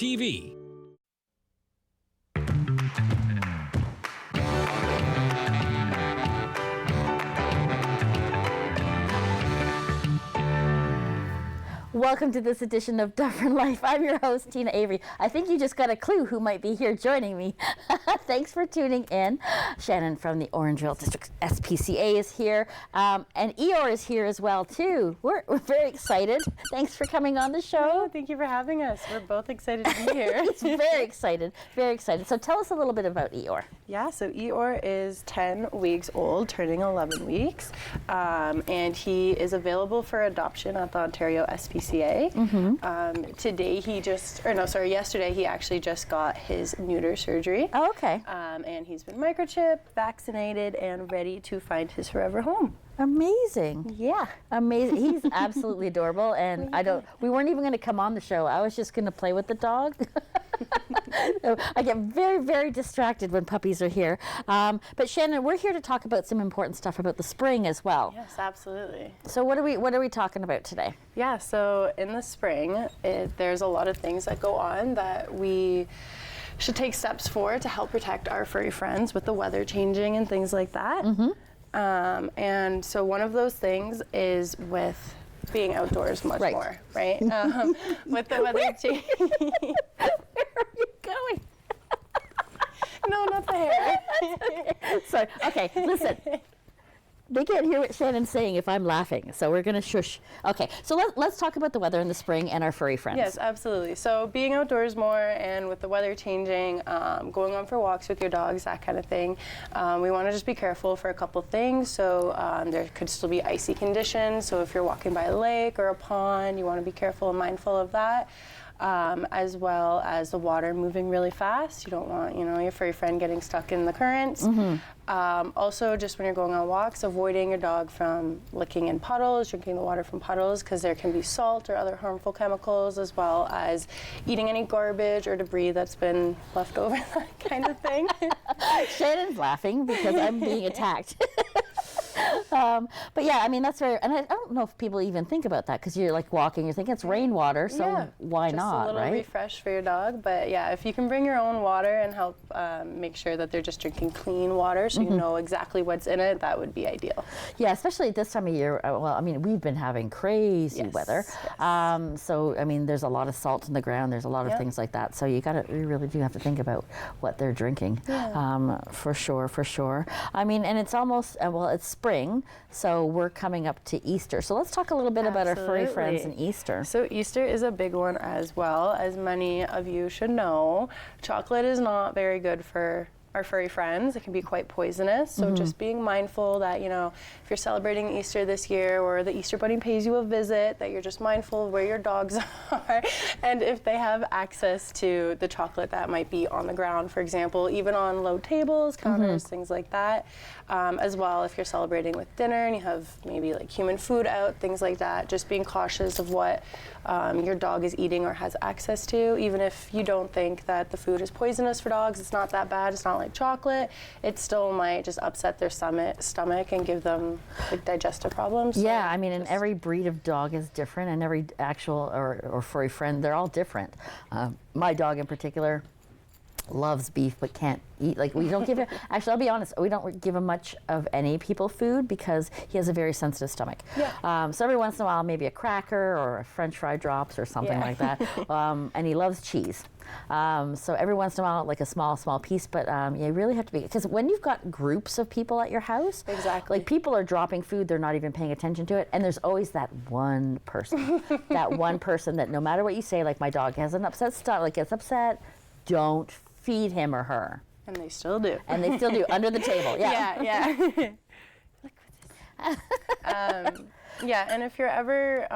TV. Welcome to this edition of Dufferin Life. I'm your host, Teena Avery. I think you just got a clue who might be here joining me. Thanks for tuning in. Shannon from the Orangeville District SPCA is here, and Eeyore is here as well, too. We're very excited. Thanks for coming on the show. Oh, thank you for having us. We're both excited to be here. It's very excited, very excited. So tell us a little bit about Eeyore. Yeah, so Eeyore is 10 weeks old, turning 11 weeks, and he is available for adoption at the Ontario SPCA. Today yesterday he actually just got his neuter surgery. Oh, okay. And he's been microchipped, vaccinated, and ready to find his forever home. Amazing. Yeah. Amazing. He's absolutely adorable, and we weren't even going to come on the show. I was just going to play with the dog. So I get very, very distracted when puppies are here. But Shannon, we're here to talk about some important stuff about the spring as well. Yes, absolutely. So what are we talking about today? Yeah, so in the spring, there's a lot of things that go on that we should take steps for to help protect our furry friends with the weather changing and things like that. And so one of those things is with being outdoors much more, right? With the weather changing. Where are you going? No, not the hair. Okay. Sorry. Okay, listen. They can't hear what Shannon's saying if I'm laughing, so we're going to shush. Okay, so let's talk about the weather in the spring and our furry friends. Yes, absolutely. So being outdoors more and with the weather changing, going on for walks with your dogs, that kind of thing, we want to just be careful for a couple things. So there could still be icy conditions, so if you're walking by a lake or a pond, you want to be careful and mindful of that. As well as the water moving really fast. You don't want, your furry friend getting stuck in the currents. Also, just when you're going on walks, avoiding your dog from licking in puddles, drinking the water from puddles, because there can be salt or other harmful chemicals, as well as eating any garbage or debris that's been left over, that kind of thing. Shannon's laughing because I'm being attacked. But yeah, I mean, that's very, and I don't know if people even think about that, because you're like walking, you're thinking it's rainwater, so why not, right? Just a little refresh for your dog. But yeah, if you can bring your own water and help make sure that they're just drinking clean water, so you know exactly what's in it, that would be ideal. Yeah, especially at this time of year. Well, I mean, we've been having crazy weather. So, I mean, there's a lot of salt in the ground, there's a lot of things like that. So you really do have to think about what they're drinking, for sure. I mean, and it's almost, it's spring, so we're coming up to Easter. So let's talk a little bit about our furry friends and Easter. So Easter is a big one as well. As many of you should know, chocolate is not very good for our furry friends. It can be quite poisonous, so just being mindful that, if you're celebrating Easter this year or the Easter Bunny pays you a visit, that you're just mindful of where your dogs are and if they have access to the chocolate that might be on the ground, for example, even on low tables, counters, things like that. As well, if you're celebrating with dinner and you have maybe like human food out, things like that, just being cautious of what your dog is eating or has access to. Even if you don't think that the food is poisonous for dogs, it's not that bad, it's not like chocolate, it still might just upset their stomach and give them like digestive problems. Yeah, I mean, and every breed of dog is different, and every actual or furry friend, they're all different. My dog in particular loves beef but can't eat, like, we don't give him, actually I'll be honest, we don't give him much of any people food because he has a very sensitive stomach. So every once in a while maybe a cracker or a french fry drops or something like that. And he loves cheese. So every once in a while, like a small piece, but you really have to be, because when you've got groups of people at your house, like people are dropping food, they're not even paying attention to it, and there's always that one person, that no matter what you say, like my dog has an upset stomach, like gets upset, don't feed him or her. And they still do. And they still do, under the table. Yeah. Look at this. Yeah, and if you're ever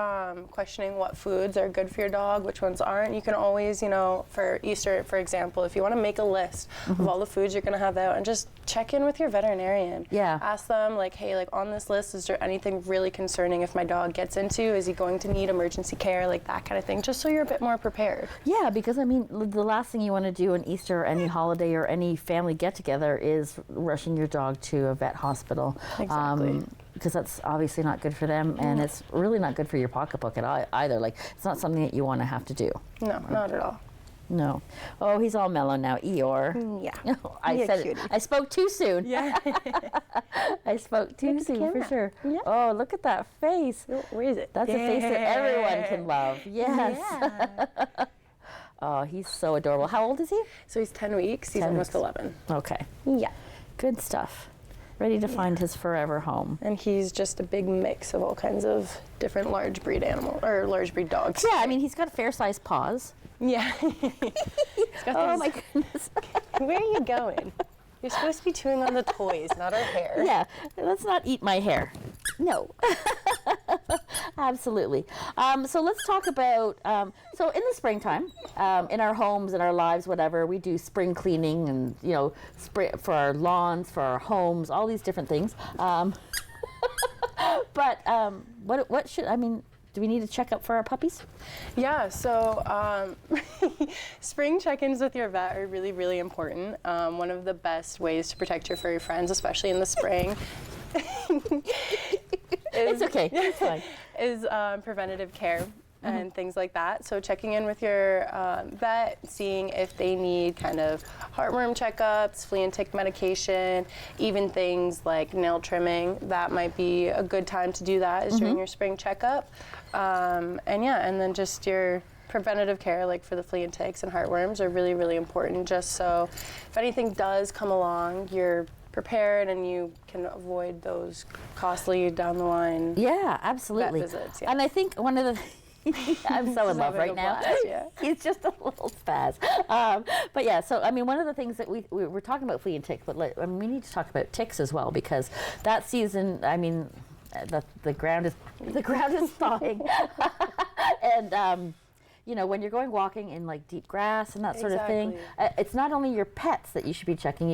questioning what foods are good for your dog, which ones aren't, you can always, for Easter, for example, if you want to make a list of all the foods you're going to have out and just check in with your veterinarian. Ask them, like, hey, like, on this list, is there anything really concerning if my dog gets into? Is he going to need emergency care? Like, that kind of thing, just so you're a bit more prepared. Yeah, because, I mean, the last thing you want to do on Easter or any holiday or any family get-together is rushing your dog to a vet hospital. Exactly. Because that's obviously not good for them, and it's really not good for your pocketbook either. Like, it's not something that you want to have to do. No, not at all. No. Oh, he's all mellow now, Eeyore. Yeah. I Yeah, said cutie. it. I spoke too soon. Yeah. I spoke too Look at the soon for camera. sure. Yeah. Oh, look at that face. Where is it? That's a face that everyone can Yeah. love. Yes. Yeah. Oh, he's so adorable. How old is he? So he's 10 weeks. He's 10 almost weeks. 11. Okay. Yeah. Good stuff. Ready to find his forever home. And he's just a big mix of all kinds of different large breed large breed dogs. Yeah, I mean, he's got fair-sized paws. Yeah. Oh my goodness. Where are you going? You're supposed to be chewing on the toys, not our hair. Yeah, let's not eat my hair. No. Absolutely. So let's talk about, so in the springtime, in our homes, in our lives, whatever, we do spring cleaning and, you know, for our lawns, for our homes, all these different things. But what should, I mean, do we need to check up for our puppies? Yeah, so spring check-ins with your vet are really, really important. One of the best ways to protect your furry friends, especially in the spring, It's okay. It's fine. is preventative care and things like that. So checking in with your vet, seeing if they need kind of heartworm checkups, flea and tick medication, even things like nail trimming. That might be a good time to do that is during your spring checkup. And then just your preventative care, like for the flea and ticks and heartworms, are really, really important, just so if anything does come along, you're prepared and you can avoid those costly down the line Yeah, absolutely. vet visits. Yeah. And I think one of the I'm so in love having right a now. blast, yeah. He's just a little spaz. But yeah, so I mean, one of the things that we're talking about flea and tick, but I mean, we need to talk about ticks as well, because that season, I mean, the ground is thawing, and you know, when you're going walking in like deep grass and that sort of thing, it's not only your pets that you should be checking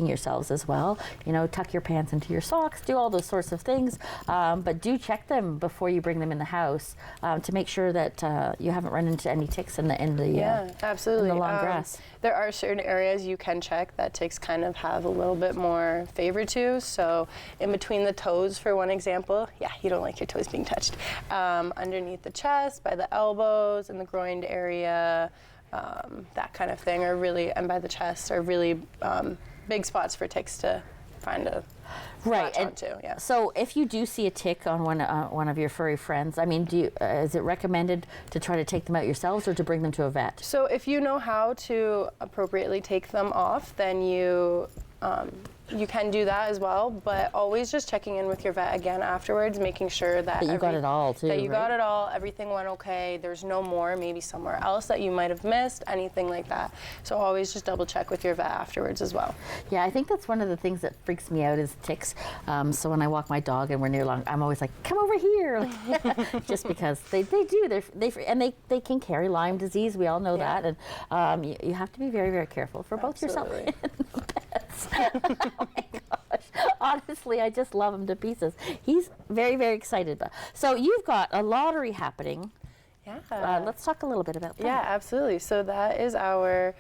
yourselves as well. You know, tuck your pants into your socks, do all those sorts of things, but do check them before you bring them in the house to make sure that you haven't run into any ticks in the absolutely. in the long grass. There are certain areas you can check that ticks kind of have a little bit more favor to. So in between the toes, for one example, yeah, you don't like your toes being touched. Underneath the chest, by the elbows, and the groined area, that kind of thing are really, and by the chest, are really big spots for ticks to find a latch onto. Yeah. So if you do see a tick on one of your furry friends, I mean, is it recommended to try to take them out yourselves or to bring them to a vet? So if you know how to appropriately take them off, then you can do that as well, but always just checking in with your vet again afterwards, making sure that you got it all too, that you right? got it all, everything went okay, there's no more, maybe somewhere else that you might have missed, anything like that. So always just double check with your vet afterwards as well. Yeah, I think that's one of the things that freaks me out is ticks. So when I walk my dog and we're near long, I'm always like, come over here, just because they can carry Lyme disease. We all know that, and you have to be very, very careful for both yourself and the pets. Oh my gosh. Honestly, I just love him to pieces. He's very, very excited. So you've got a lottery happening. Yeah. Let's talk a little bit about that. Yeah, absolutely. So that is our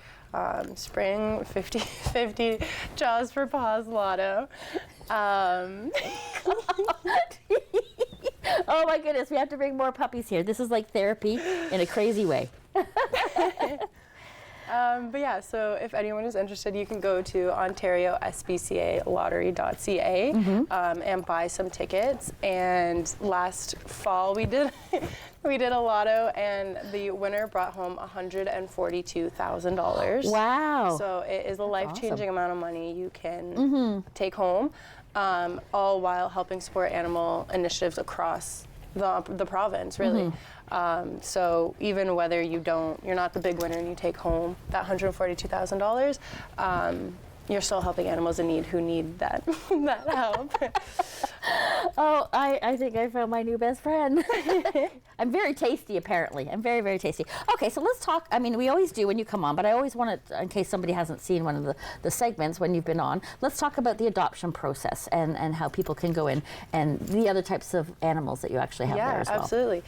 spring 50/50 Jaws for Paws Lotto. Oh my goodness, we have to bring more puppies here. This is like therapy in a crazy way. But yeah, so if anyone is interested, you can go to OntarioSPCALottery.ca and buy some tickets. And last fall we did we did a lotto, and the winner brought home $142,000. Wow. So it is a life-changing amount of money you can take home, all while helping support animal initiatives across the province, really. So even whether you're not the big winner and you take home that $142,000, you're still helping animals in need who need that that help. Oh, I think I found my new best friend. I'm very tasty, apparently. I'm very, very tasty. Okay, so let's talk. I mean, we always do when you come on, but I always want to, in case somebody hasn't seen one of the segments when you've been on, let's talk about the adoption process and how people can go in and the other types of animals that you actually have there as well. Yeah, absolutely.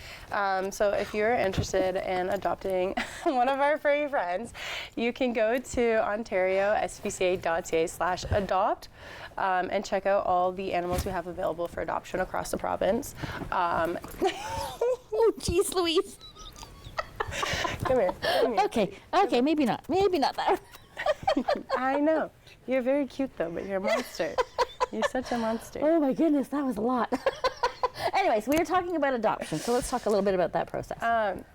So if you're interested in adopting one of our furry friends, you can go to OntarioSPCA.ca/adopt and check out all the animals we have available for adoption across the province. Oh, geez, Louise. Come here. Okay, maybe not that. I know. You're very cute though, but you're a monster. You're such a monster. Oh my goodness, that was a lot. Anyways, we were talking about adoption, so let's talk a little bit about that process.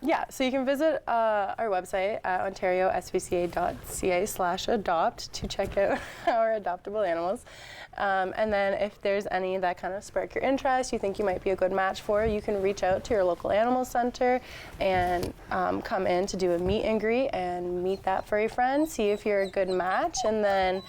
Yeah, so you can visit our website at ontario.svca.ca/adopt to check out our adoptable animals. And then if there's any that kind of spark your interest, you think you might be a good match for, you can reach out to your local animal center and come in to do a meet and greet and meet that furry friend, see if you're a good match, and then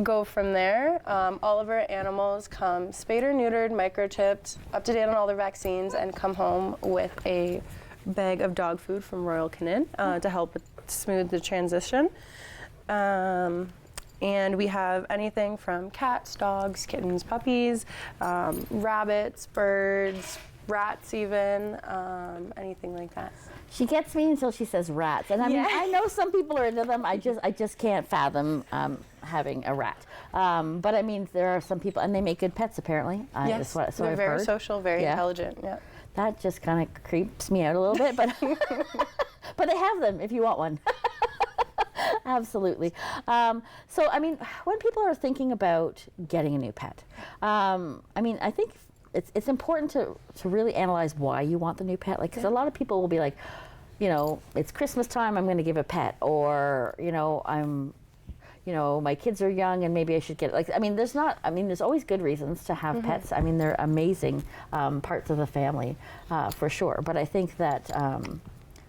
go from there. All of our animals come spayed or neutered, microchipped, up to date on all their vaccines, and come home with a bag of dog food from Royal Canin to help smooth the transition. And we have anything from cats, dogs, kittens, puppies, rabbits, birds, rats even, anything like that. She gets me until she says rats, and I mean, I know some people are into them. I just can't fathom having a rat. But I mean, there are some people, and they make good pets apparently. Yes, they're very social, very intelligent. Yeah. That just kind of creeps me out a little bit, but but they have them if you want one. Absolutely. So I mean, when people are thinking about getting a new pet, I mean, I think it's important to really analyze why you want the new pet. Like, because a lot of people will be like, you know, it's Christmas time, I'm going to give a pet, or my kids are young and maybe I should get, like, I mean, there's always good reasons to have pets. I mean, they're amazing parts of the family for sure. But I think that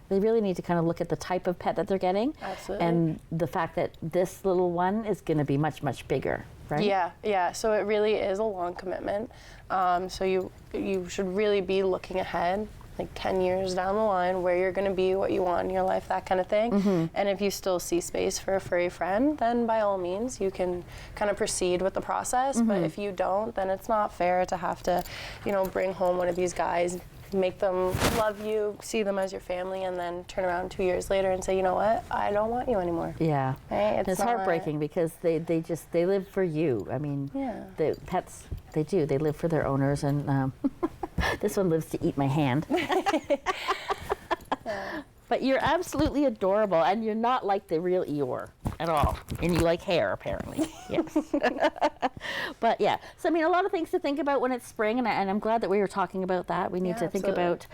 they really need to kind of look at the type of pet that they're getting. Absolutely. And the fact that this little one is going to be much, much bigger, right? Yeah. So it really is a long commitment. So you should really be looking ahead, like 10 years down the line, where you're going to be, what you want in your life, that kind of thing. And if you still see space for a furry friend, then by all means you can kind of proceed with the process. But if you don't, then it's not fair to have to, bring home one of these guys, make them love you, see them as your family, and then turn around 2 years later and say, you know what, I don't want you anymore. Yeah. Right? It's heartbreaking because they live for you. I mean, the pets, they live for their owners, and this one lives to eat my hand. But you're absolutely adorable, and you're not like the real Eeyore at all. And you like hair, apparently. Yes. But yeah, so I mean, a lot of things to think about when it's spring, and I'm glad that we were talking about that. We need to think about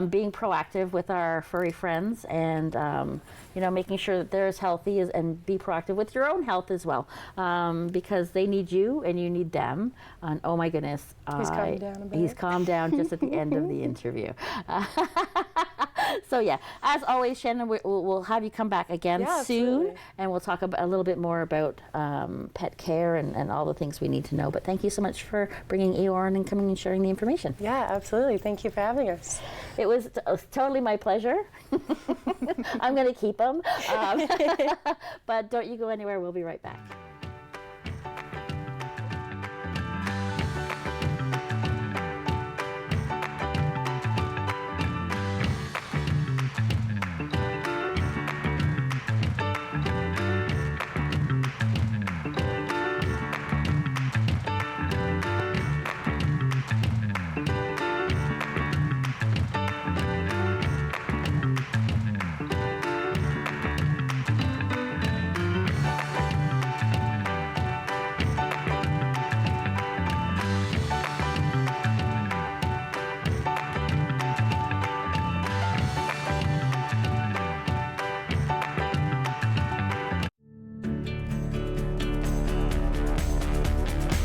being proactive with our furry friends, and making sure that they're as healthy and be proactive with your own health as well, because they need you and you need them. And oh my goodness, he's calmed down just at the end of the interview. So yeah, as always, Shannon, we'll have you come back again soon, and we'll talk a little bit more about pet care and all the things we need to know. But thank you so much for bringing Eeyore and coming and sharing the information. Yeah, absolutely. Thank you for having us. It was totally my pleasure. I'm going to keep them. But don't you go anywhere. We'll be right back.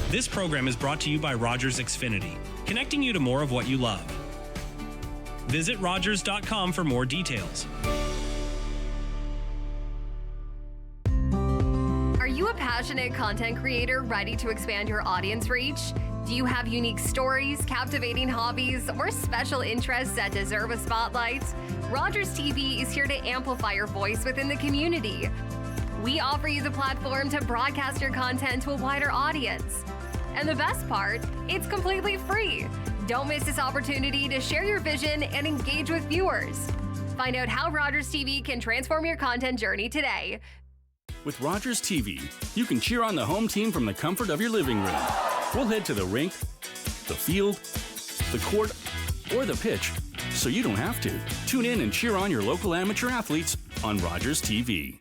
This program is brought to you by Rogers Xfinity, connecting you to more of what you love. Visit Rogers.com for more details. Are you a passionate content creator ready to expand your audience reach? Do you have unique stories, captivating hobbies, or special interests that deserve a spotlight? Rogers TV is here to amplify your voice within the community. We offer you the platform to broadcast your content to a wider audience. And the best part, it's completely free. Don't miss this opportunity to share your vision and engage with viewers. Find out how Rogers TV can transform your content journey today. With Rogers TV, you can cheer on the home team from the comfort of your living room. We'll head to the rink, the field, the court, or the pitch, so so you don't have to. Tune in and cheer on your local amateur athletes on Rogers TV.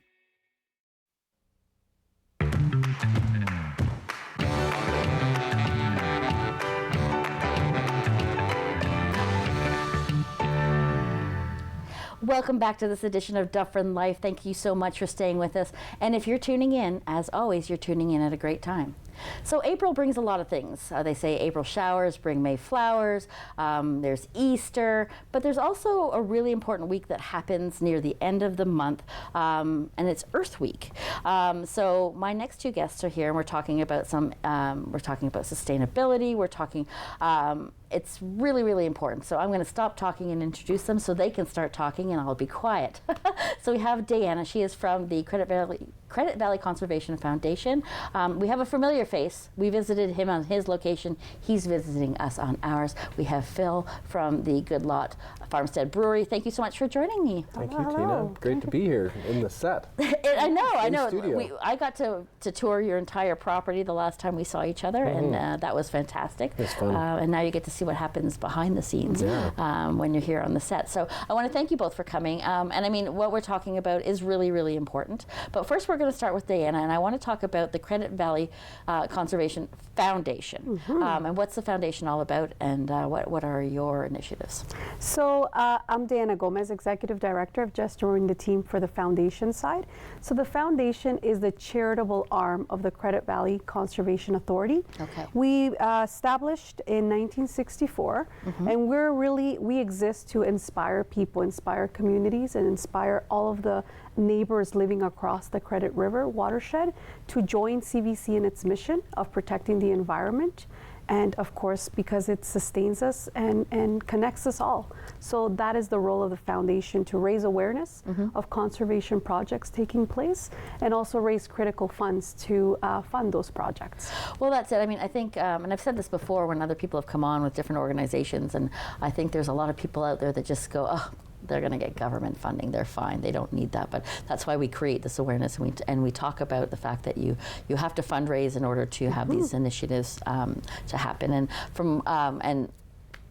Welcome back to this edition of Dufferin Life. Thank you so much for staying with us. And if you're tuning in, as always, you're tuning in at a great time. So April brings a lot of things. They say April showers bring May flowers. There's Easter, but there's also a really important week that happens near the end of the month, and it's Earth Week. So my next two guests are here, and we're talking about sustainability. We're talking. It's really, really important. So I'm going to stop talking and introduce them so they can start talking, and I'll be quiet. So we have Diana. She is from the Credit Valley Conservation Foundation. We have a familiar face. We visited him on his location. He's visiting us on ours. We have Phil from the Good Lot Farmstead Brewery. Thank you so much for joining me. Thank you, Tina. Great to be here in the set. I know. Studio. I got to tour your entire property the last time we saw each other, and that was fantastic. It's fun. And now you get to see what happens behind the scenes when you're here on the set. So I want to thank you both for coming. And I mean, what we're talking about is really, really important. But first, we're going to start with Diana, and I want to talk about the Credit Valley Conservation Foundation. And what's the foundation all about, and what are your initiatives? So I'm Diana Gomez, Executive Director. I've just joined the team for the foundation side. So the foundation is the charitable arm of the Credit Valley Conservation Authority. Okay. We established in 1964, and we exist to inspire people, inspire communities, and inspire all of the neighbors living across the Credit River watershed to join CVC in its mission of protecting the environment, and of course because it sustains us and connects us all. So that is the role of the foundation, to raise awareness of conservation projects taking place, and also raise critical funds to fund those projects. Well, that's it. I mean, I think, and I've said this before when other people have come on with different organizations, and I think there's a lot of people out there that just go, oh, they're going to get government funding. They're fine. They don't need that. But that's why we create this awareness, and we talk about the fact that you have to fundraise in order to have these initiatives to happen. And and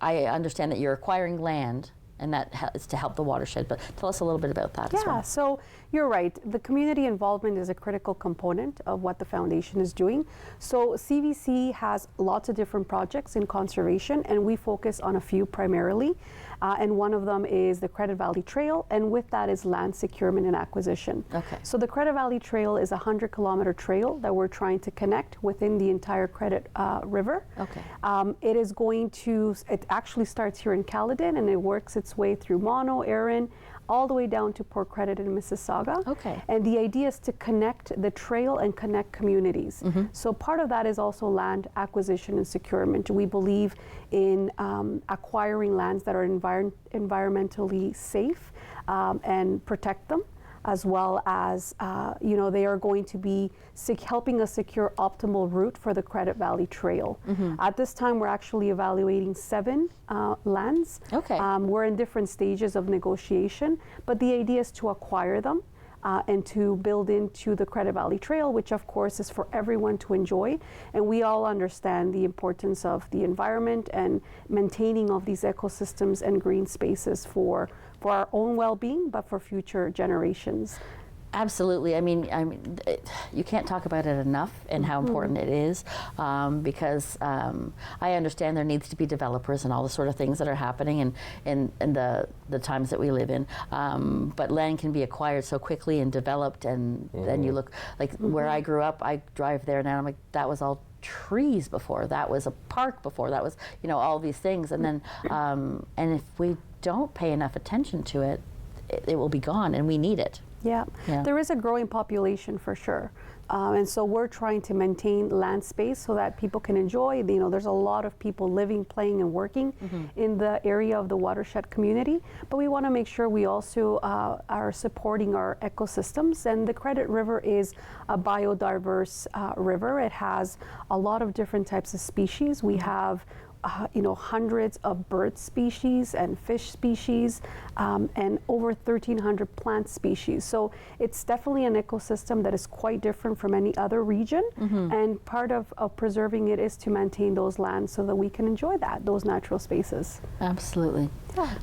I understand that you're acquiring land, and that is to help the watershed. But tell us a little bit about that as well. Yeah, so you're right. The community involvement is a critical component of what the foundation is doing. So CVC has lots of different projects in conservation, and we focus on a few primarily. And one of them is the Credit Valley Trail, and with that is land securement and acquisition. Okay. So the Credit Valley Trail is a 100-kilometer trail that we're trying to connect within the entire Credit River. Okay. It actually starts here in Caledon, and it works its way through Mono, Erin, all the way down to Port Credit in Mississauga. Okay. And the idea is to connect the trail and connect communities. So part of that is also land acquisition and securement. We believe in acquiring lands that are environmentally safe and protect them, as well as they are going to be helping us secure optimal route for the Credit Valley Trail. At this time, we're actually evaluating 7 lands. Okay. We're in different stages of negotiation, but the idea is to acquire them and to build into the Credit Valley Trail, which of course is for everyone to enjoy. And we all understand the importance of the environment and maintaining of these ecosystems and green spaces for our own well-being, but for future generations. Absolutely. I mean, you can't talk about it enough and how important it is, because I understand there needs to be developers and all the sort of things that are happening in the times that we live in. But land can be acquired so quickly and developed, and then you look like where I grew up. I drive there now. I'm like, that was all trees before. That was a park before. That was all these things, and then and if we don't pay enough attention to it, it will be gone, and we need it. Yeah, there is a growing population for sure. And so we're trying to maintain land space so that people can enjoy. There's a lot of people living, playing, and working in the area of the watershed community. But we want to make sure we also are supporting our ecosystems. And the Credit River is a biodiverse river. It has a lot of different types of species. We have hundreds of bird species and fish species, and over 1,300 plant species. So it's definitely an ecosystem that is quite different from any other region. And part of preserving it is to maintain those lands so that we can enjoy those natural spaces. Absolutely.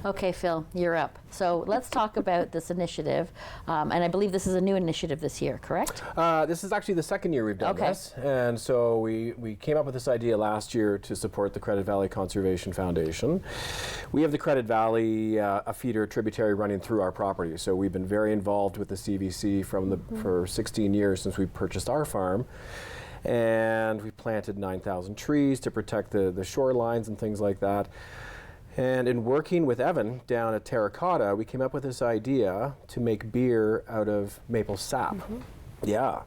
Okay, Phil, you're up. So let's talk about this initiative. And I believe this is a new initiative this year, correct? This is actually the second year we've done Okay. this. And so we came up with this idea last year to support the Credit Valley Conservation Foundation. We have the Credit Valley, a feeder tributary running through our property. So we've been very involved with the CVC for 16 years since we purchased our farm. And we planted 9,000 trees to protect the shorelines and things like that. And in working with Evan down at Terracotta, we came up with this idea to make beer out of maple sap. Yeah.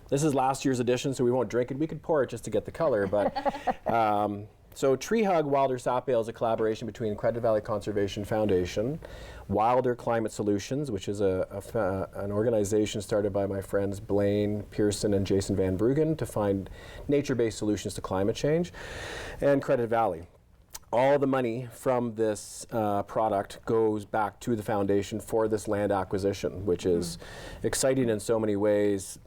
This is last year's edition, so we won't drink it. We could pour it just to get the color, but so Tree Hug Wilder Sap Ale is a collaboration between Credit Valley Conservation Foundation, Wilder Climate Solutions, which is an organization started by my friends Blaine Pearson and Jason Van Bruggen to find nature-based solutions to climate change, and Credit Valley. All the money from this product goes back to the foundation for this land acquisition, which is exciting in so many ways.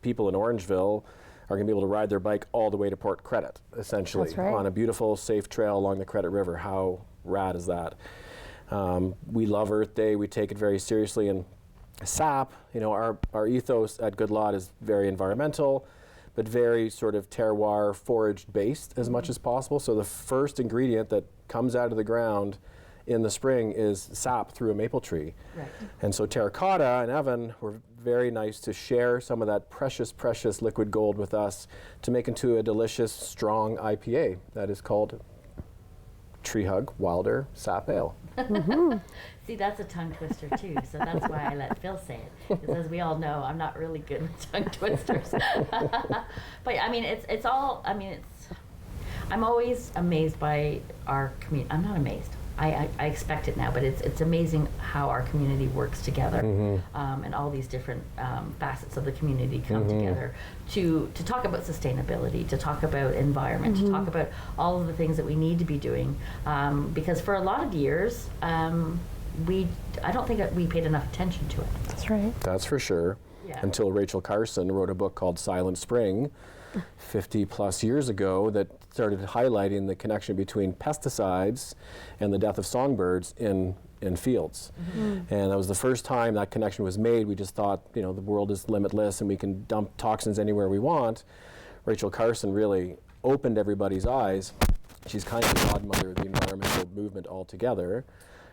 People in Orangeville are going to be able to ride their bike all the way to Port Credit, essentially, That's right. on a beautiful, safe trail along the Credit River. How rad is that? We love Earth Day. We take it very seriously. And sap, our ethos at Good Lot is very environmental, but very sort of terroir, foraged based as much as possible. So the first ingredient that comes out of the ground in the spring is sap through a maple tree. Right. And so Terracotta and Evan were very nice to share some of that precious, precious liquid gold with us to make into a delicious, strong IPA that is called Tree Hug Wilder Sap Ale. See, that's a tongue twister too, so that's why I let Phil say it. Because as we all know, I'm not really good with tongue twisters. But I mean, I'm always amazed by our community. I'm not amazed. I expect it now, but it's amazing how our community works together, and all these different facets of the community come together to talk about sustainability, to talk about environment, to talk about all of the things that we need to be doing. Because for a lot of years, I don't think that we paid enough attention to it. That's right. That's for sure. Yeah. Until Rachel Carson wrote a book called Silent Spring 50 plus years ago that started highlighting the connection between pesticides and the death of songbirds in fields. And that was the first time that connection was made. We just thought, the world is limitless and we can dump toxins anywhere we want. Rachel Carson really opened everybody's eyes. She's kind of the godmother of the environmental movement altogether.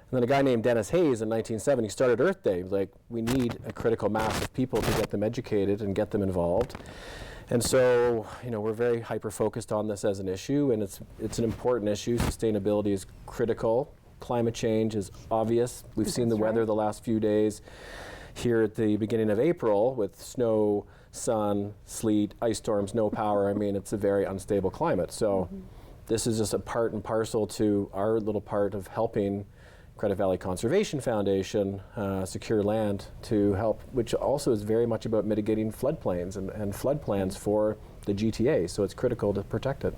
And then a guy named Dennis Hayes in 1970 started Earth Day. He was like, we need a critical mass of people to get them educated and get them involved. And so, we're very hyper-focused on this as an issue, and it's an important issue. Sustainability is critical. Climate change is obvious. We've seen the weather the last few days here at the beginning of April with snow, sun, sleet, ice storms, no power. I mean, it's a very unstable climate. So this is just a part and parcel to our little part of helping Credit Valley Conservation Foundation secure land to help, which also is very much about mitigating floodplains and flood plans for the GTA. So it's critical to protect it.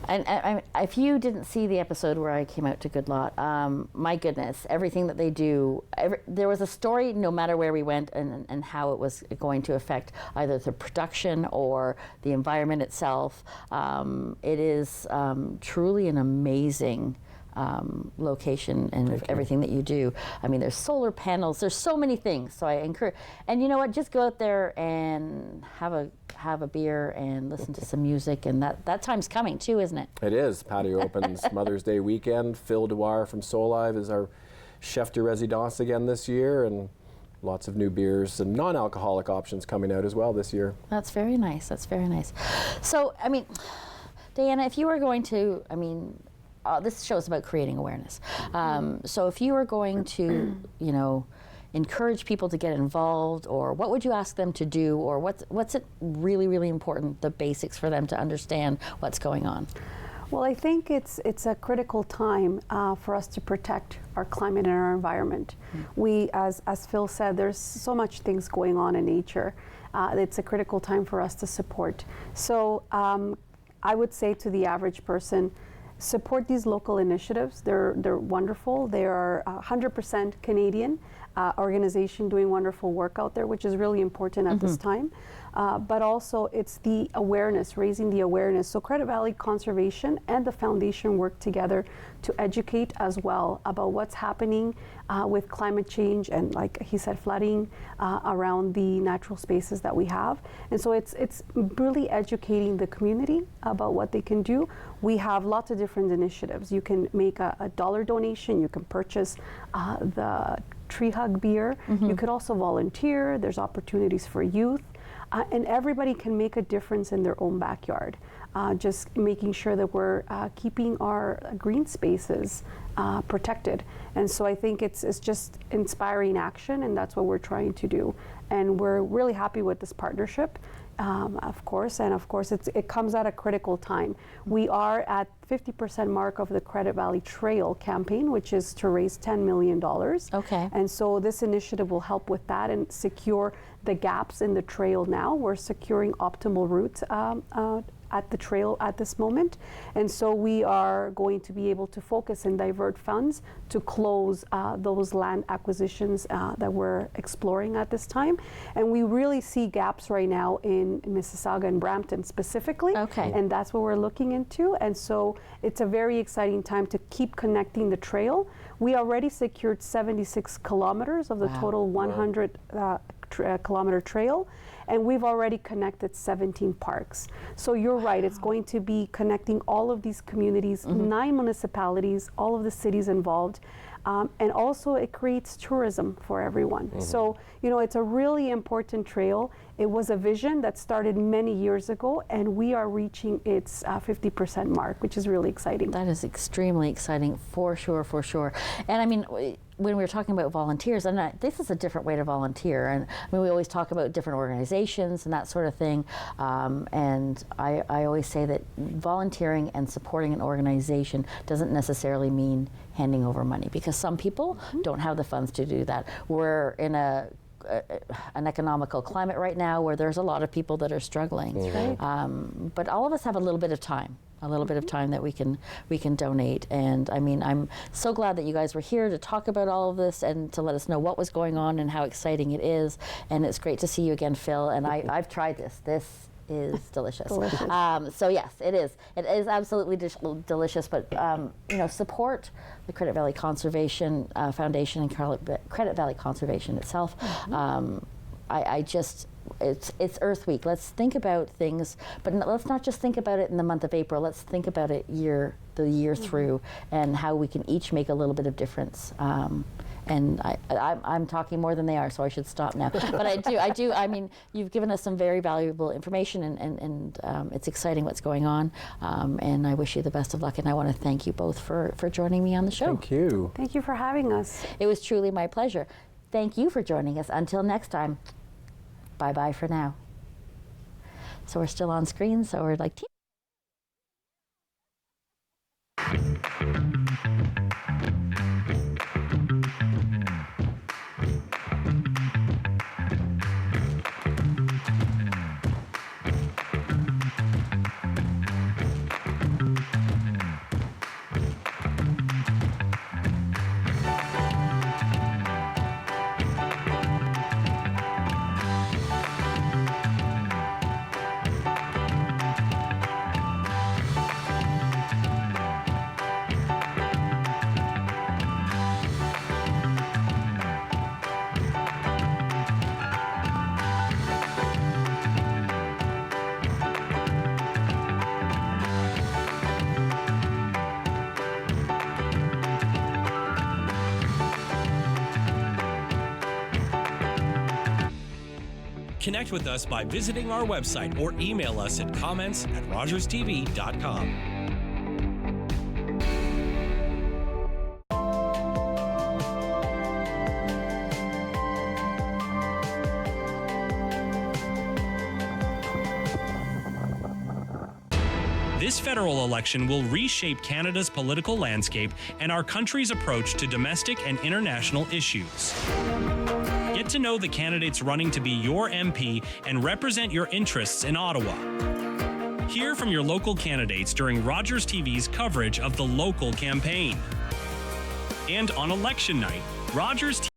And if you didn't see the episode where I came out to Good Lot, my goodness, everything that they do, there was a story no matter where we went and how it was going to affect either the production or the environment itself. It is truly an amazing location and everything that you do. I mean, there's solar panels, there's so many things. So I encourage, and you know what, just go out there and have a beer and listen to some music, and that time's coming too, isn't it? It is. Patio opens Mother's Day weekend. Phil Dewar from Solive is our chef de résidence again this year, and lots of new beers and non-alcoholic options coming out as well this year. That's very nice. That's very nice. So, I mean, Diana, if you were going to, this show is about creating awareness. So if you were going to, encourage people to get involved, or what would you ask them to do, or what's it really, really important, the basics for them to understand what's going on? Well, I think it's a critical time for us to protect our climate and our environment. We, as Phil said, there's so much things going on in nature. It's a critical time for us to support. So I would say to the average person, support these local initiatives. They're wonderful. They are 100% Canadian. organization doing wonderful work out there, which is really important at this time. But also it's the awareness, raising the awareness. So Credit Valley Conservation and the foundation work together to educate as well about what's happening with climate change and, like he said, flooding around the natural spaces that we have. And so it's really educating the community about what they can do. We have lots of different initiatives. You can make a dollar donation, you can purchase the Tree Hug beer. You could also volunteer. There's opportunities for youth. And everybody can make a difference in their own backyard. Just making sure that we're keeping our green spaces protected. And so I think it's just inspiring action, and that's what we're trying to do. And we're really happy with this partnership. Of course, it comes at a critical time. We are at 50% mark of the Credit Valley Trail campaign, which is to raise $10 million. Okay. And so this initiative will help with that and secure the gaps in the trail now. We're securing optimal routes at the trail at this moment. And so we are going to be able to focus and divert funds to close those land acquisitions that we're exploring at this time. And we really see gaps right now in Mississauga and Brampton specifically. Okay. And that's what we're looking into. And so it's a very exciting time to keep connecting the trail. We already secured 76 kilometers of the total 100 kilometer trail, and we've already connected 17 parks. So you're right, it's going to be connecting all of these communities, 9 municipalities, all of the cities involved. And also it creates tourism for everyone. So, you know, it's a really important trail. It was a vision that started many years ago, and we are reaching its 50% mark, which is really exciting. That is extremely exciting, for sure, for sure. And I mean, when we were talking about volunteers, and this is a different way to volunteer. And I mean, we always talk about different organizations and that sort of thing. And I always say that volunteering and supporting an organization doesn't necessarily mean handing over money, because some people don't have the funds to do that. We're in an economical climate right now where there's a lot of people that are struggling. But all of us have a little bit of time. A little bit of time that we can donate. And I mean, I'm so glad that you guys were here to talk about all of this and to let us know what was going on and how exciting it is. And it's great to see you again, Phil. And I've tried this. This is delicious. So yes, it is. It is absolutely delicious. But you know, support the Credit Valley Conservation Foundation and Credit Valley Conservation itself. I just. It's Earth Week. Let's think about things, but let's not just think about it in the month of April. Let's think about it the year through, and how we can each make a little bit of difference. And I'm talking more than they are, so I should stop now. But I do. I mean, you've given us some very valuable information, and it's exciting what's going on. And I wish you the best of luck. And I want to thank you both for joining me on the show. Thank you. Thank you for having us. It was truly my pleasure. Thank you for joining us. Until next time. Bye-bye for now. So we're still on screen, so we're like... Connect with us by visiting our website or email us at comments@rogerstv.com. This federal election will reshape Canada's political landscape and our country's approach to domestic and international issues. Get to know the candidates running to be your MP and represent your interests in Ottawa. Hear from your local candidates during Rogers TV's coverage of the local campaign. And on election night, Rogers